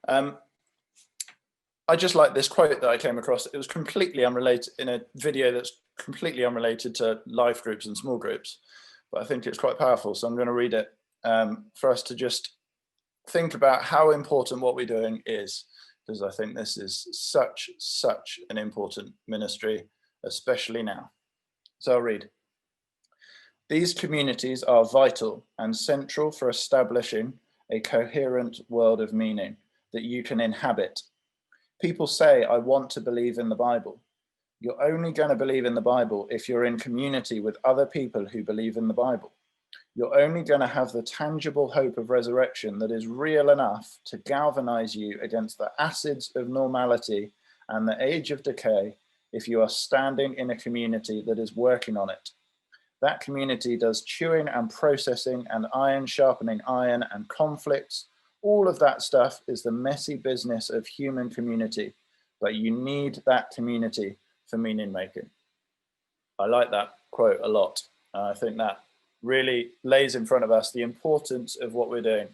I just like this quote that I came across. It was completely unrelated, in a video that's completely unrelated to life groups and small groups, but I think it's quite powerful. So I'm going to read it for us to just think about how important what we're doing is, because I think this is such an important ministry, especially now. So I'll read. These communities are vital and central for establishing a coherent world of meaning that you can inhabit. People say, I want to believe in the Bible. You're only going to believe in the Bible if you're in community with other people who believe in the Bible. You're only going to have the tangible hope of resurrection that is real enough to galvanize you against the acids of normality and the age of decay if you are standing in a community that is working on it. That community does chewing and processing and iron sharpening iron and conflicts. All of that stuff is the messy business of human community, but you need that community for meaning making. I like that quote a lot. I think that really lays in front of us the importance of what we're doing.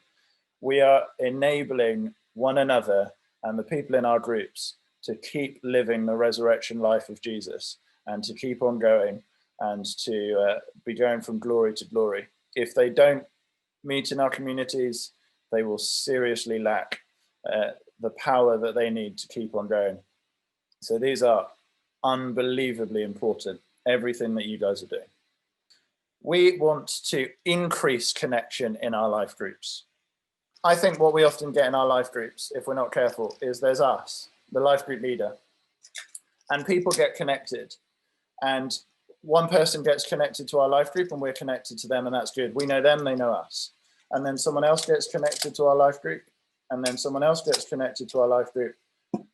We are enabling one another and the people in our groups to keep living the resurrection life of Jesus and to keep on going and to be going from glory to glory. If they don't meet in our communities, they will seriously lack the power that they need to keep on going. So these are unbelievably important, everything that you guys are doing. We want to increase connection in our life groups. I think what we often get in our life groups, if we're not careful, is there's us, the life group leader, and people get connected. And one person gets connected to our life group and we're connected to them, and that's good. We know them, they know us. And then someone else gets connected to our life group, and then someone else gets connected to our life group.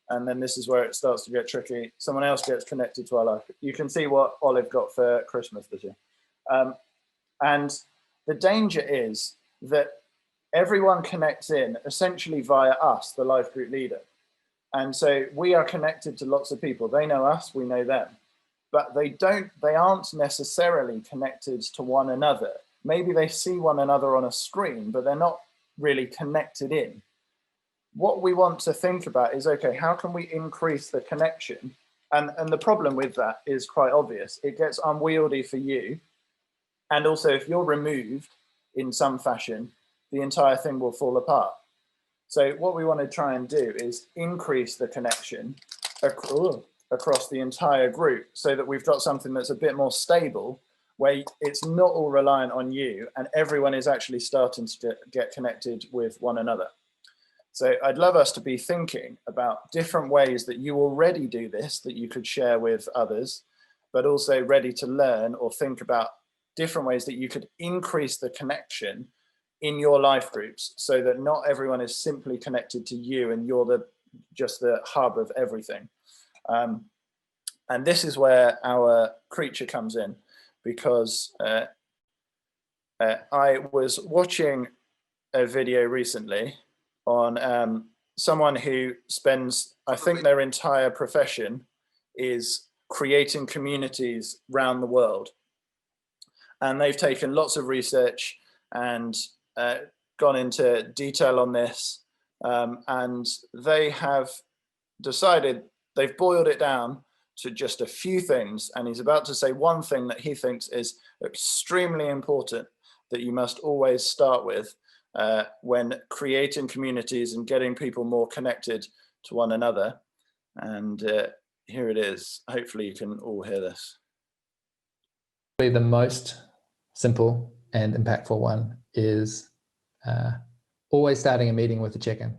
And then this is where it starts to get tricky. Someone else gets connected to our life group. You can see what Olive got for Christmas this year. And the danger is that everyone connects in essentially via us, the life group leader. And so we are connected to lots of people. They know us, we know them, but they aren't necessarily connected to one another. Maybe they see one another on a screen, but they're not really connected in. What we want to think about is, okay, how can we increase the connection? And the problem with that is quite obvious. It gets unwieldy for you. And also, if you're removed in some fashion, the entire thing will fall apart. So what we want to try and do is increase the connection across the entire group so that we've got something that's a bit more stable, where it's not all reliant on you and everyone is actually starting to get connected with one another. So I'd love us to be thinking about different ways that you already do this, that you could share with others, but also ready to learn or think about different ways that you could increase the connection in your life groups so that not everyone is simply connected to you and you're just the hub of everything. And this is where our creature comes in, because I was watching a video recently on someone who spends, I think their entire profession is creating communities around the world. And they've taken lots of research and gone into detail on this. And they have decided, they've boiled it down to just a few things. And he's about to say one thing that he thinks is extremely important that you must always start with when creating communities and getting people more connected to one another. And here it is. Hopefully you can all hear this. The most simple and impactful one is always starting a meeting with the check-in.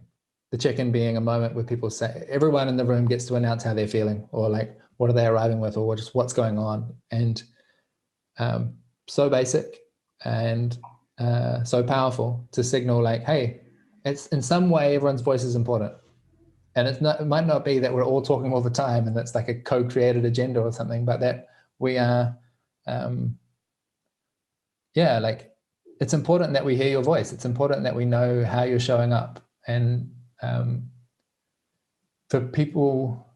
The check-in being a moment where people say, everyone in the room gets to announce how they're feeling, or like, what are they arriving with, or just what's going on. And so basic and so powerful to signal like, hey, it's in some way everyone's voice is important. And it might not be that we're all talking all the time and that's like a co-created agenda or something, but that we are, like it's important that we hear your voice. It's important that we know how you're showing up. And for people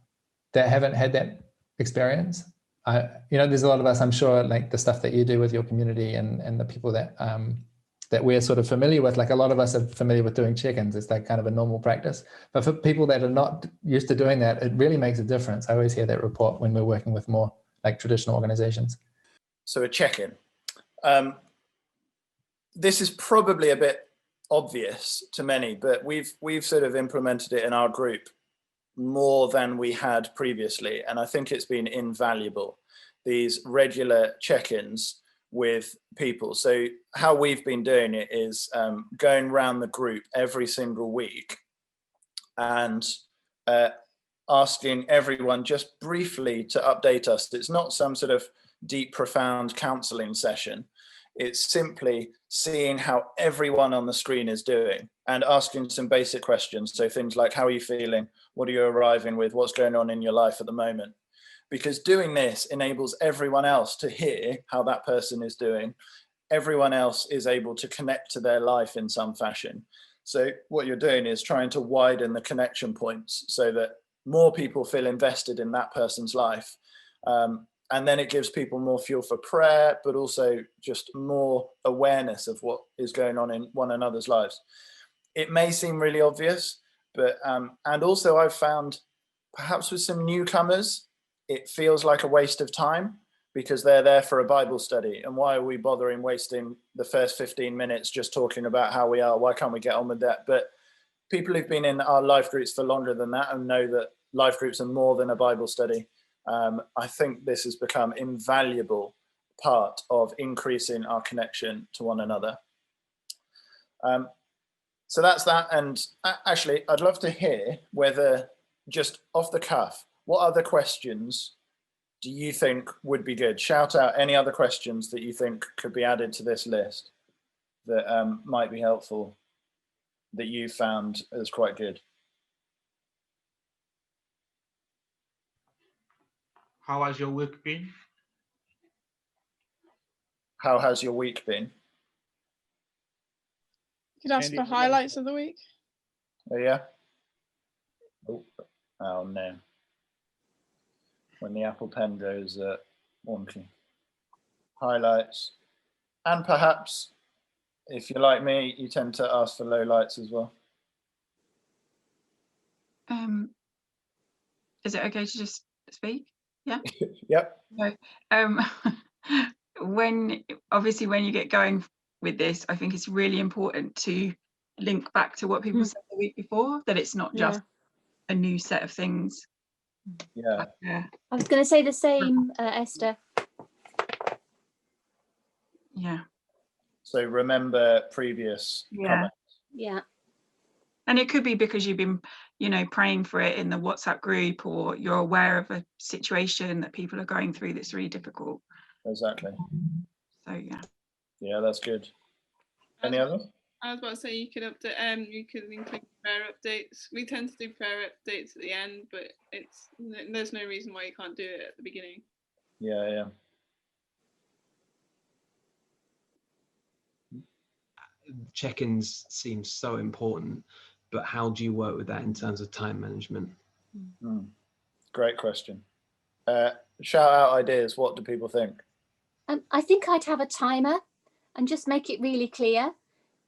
that haven't had that experience, there's a lot of us, I'm sure, like the stuff that you do with your community and the people that that we're sort of familiar with. Like a lot of us are familiar with doing check-ins. It's like kind of a normal practice. But for people that are not used to doing that, it really makes a difference. I always hear that report when we're working with more like traditional organizations. So a check-in. This is probably a bit obvious to many, but we've sort of implemented it in our group more than we had previously. And I think it's been invaluable, these regular check-ins with people. So how we've been doing it is going around the group every single week and asking everyone just briefly to update us. It's not some sort of deep, profound counseling session. It's simply seeing how everyone on the screen is doing and asking some basic questions. So things like, how are you feeling? What are you arriving with? What's going on in your life at the moment? Because doing this enables everyone else to hear how that person is doing. Everyone else is able to connect to their life in some fashion. So what you're doing is trying to widen the connection points so that more people feel invested in that person's life. And then it gives people more fuel for prayer, but also just more awareness of what is going on in one another's lives. It may seem really obvious, but and also I've found perhaps with some newcomers, it feels like a waste of time because they're there for a Bible study. And why are we bothering wasting the first 15 minutes just talking about how we are? Why can't we get on with that? But people who've been in our life groups for longer than that and know that life groups are more than a Bible study, I think this has become an invaluable part of increasing our connection to one another. So that's that. And actually, I'd love to hear whether, just off the cuff, what other questions do you think would be good? Shout out any other questions that you think could be added to this list that might be helpful, that you found as quite good. How has your week been? How has your week been? You could ask for highlights of the week. Oh, yeah? Oh no. When the Apple Pen goes wonky. Highlights. And perhaps, if you're like me, you tend to ask for lowlights as well. Is it okay to just speak? Yeah. Yep. When you get going with this, I think it's really important to link back to what people said the week before, that it's not just a new set of things. Yeah. I was going to say the same, Esther. Yeah. So remember previous comments. Yeah. And it could be because you've been, praying for it in the WhatsApp group, or you're aware of a situation that people are going through that's really difficult. Exactly. So yeah. Yeah, that's good. Any others? I was about to say you could update. You could include prayer updates. We tend to do prayer updates at the end, but there's no reason why you can't do it at the beginning. Yeah. Check-ins seem so important, but how do you work with that in terms of time management? Great question. Shout out ideas. What do people think? I think I'd have a timer and just make it really clear.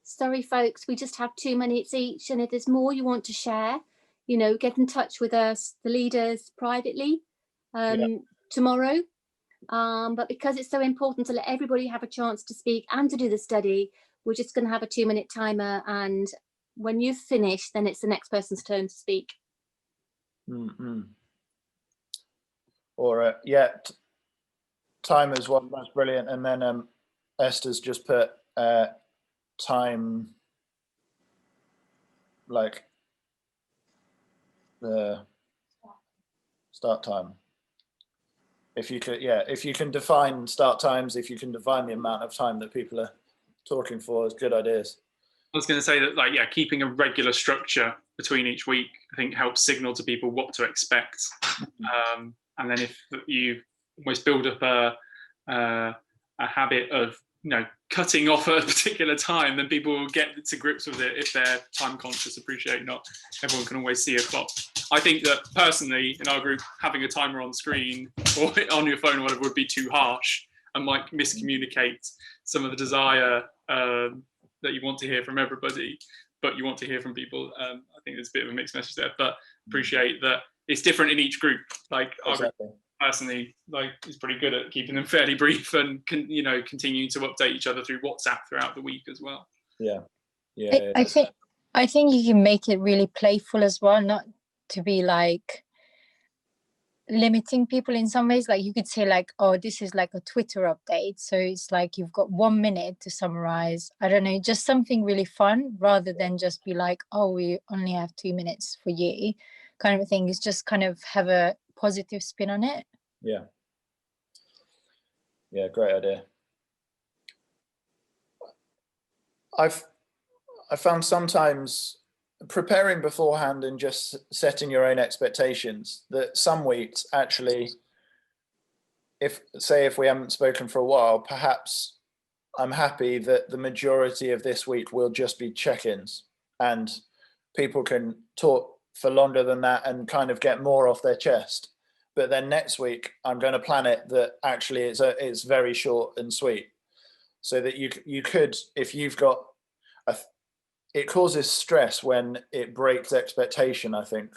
Sorry, folks, we just have 2 minutes each. And if there's more you want to share, get in touch with us, the leaders, privately tomorrow. But because it's so important to let everybody have a chance to speak and to do the study, we're just going to have a 2-minute timer. And when you've finished, then it's the next person's turn to speak. Or timers one, that's brilliant. And then Esther's just put time, like the start time. If you could, if you can define start times, if you can define the amount of time that people are talking for, is good ideas. I was going to say that, keeping a regular structure between each week, I think, helps signal to people what to expect. And then if you almost build up a habit of, cutting off at a particular time, then people will get to grips with it if they're time conscious. Appreciate not everyone can always see a clock. I think that personally in our group, having a timer on screen or on your phone or whatever would be too harsh and might miscommunicate some of the desire that you want to hear from everybody, but you want to hear from people. I think there's a bit of a mixed message there, but appreciate that it's different in each group. Like Exactly. I personally, like, is pretty good at keeping them fairly brief and continuing to update each other through WhatsApp throughout the week as well. Yeah. I think you can make it really playful as well, not to be like limiting people in some ways. Like you could say like, oh, this is like a Twitter update, so it's like you've got 1 minute to summarize. I don't know, just something really fun, rather than just be like, oh, we only have 2 minutes for you kind of a thing. It's just kind of have a positive spin on it. Yeah, great idea. I found sometimes preparing beforehand and just setting your own expectations, that some weeks actually, if we haven't spoken for a while, perhaps I'm happy that the majority of this week will just be check-ins, and people can talk for longer than that and kind of get more off their chest. But then next week, I'm going to plan it that actually it's very short and sweet, so that you could, if you've got it causes stress when it breaks expectation, I think,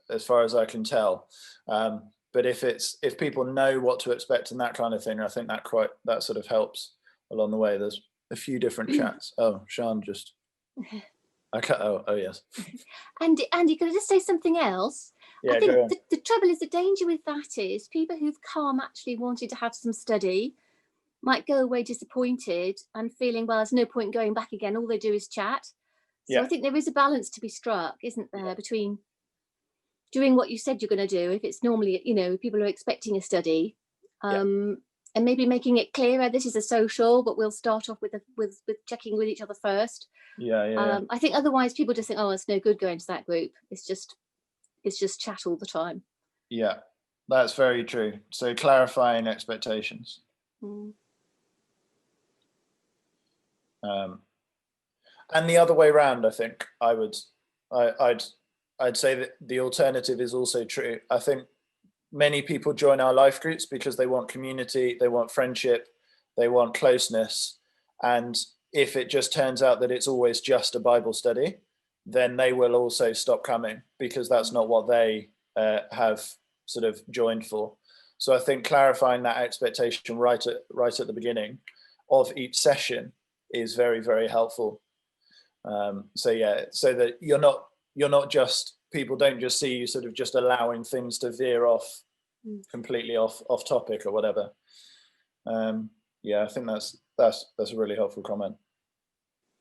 as far as I can tell. But if people know what to expect and that kind of thing, I think that sort of helps along the way. There's a few different chats. Oh, Sian just. Okay. Oh yes. Andy, could I just say something else? Yeah, I think go on. the trouble is, the danger with that is people who've come actually wanted to have some study might go away disappointed and feeling, well, there's no point going back again. All they do is chat. So Yeah. I think there is a balance to be struck, isn't there, between doing what you said you're going to do, if it's normally, people are expecting a study, and maybe making it clearer, this is a social, but we'll start off with checking with each other first. Yeah. I think otherwise people just think, oh, it's no good going to that group. It's just chat all the time. Yeah, that's very true. So clarifying expectations. Mm. And the other way around, I think I'd say that the alternative is also true. I think many people join our life groups because they want community, they want friendship, they want closeness. And if it just turns out that it's always just a Bible study, then they will also stop coming, because that's not what they have sort of joined for. So I think clarifying that expectation right at the beginning of each session is very, very helpful. So that you're not just, people don't just see you sort of just allowing things to veer off completely off topic or whatever. I think that's a really helpful comment.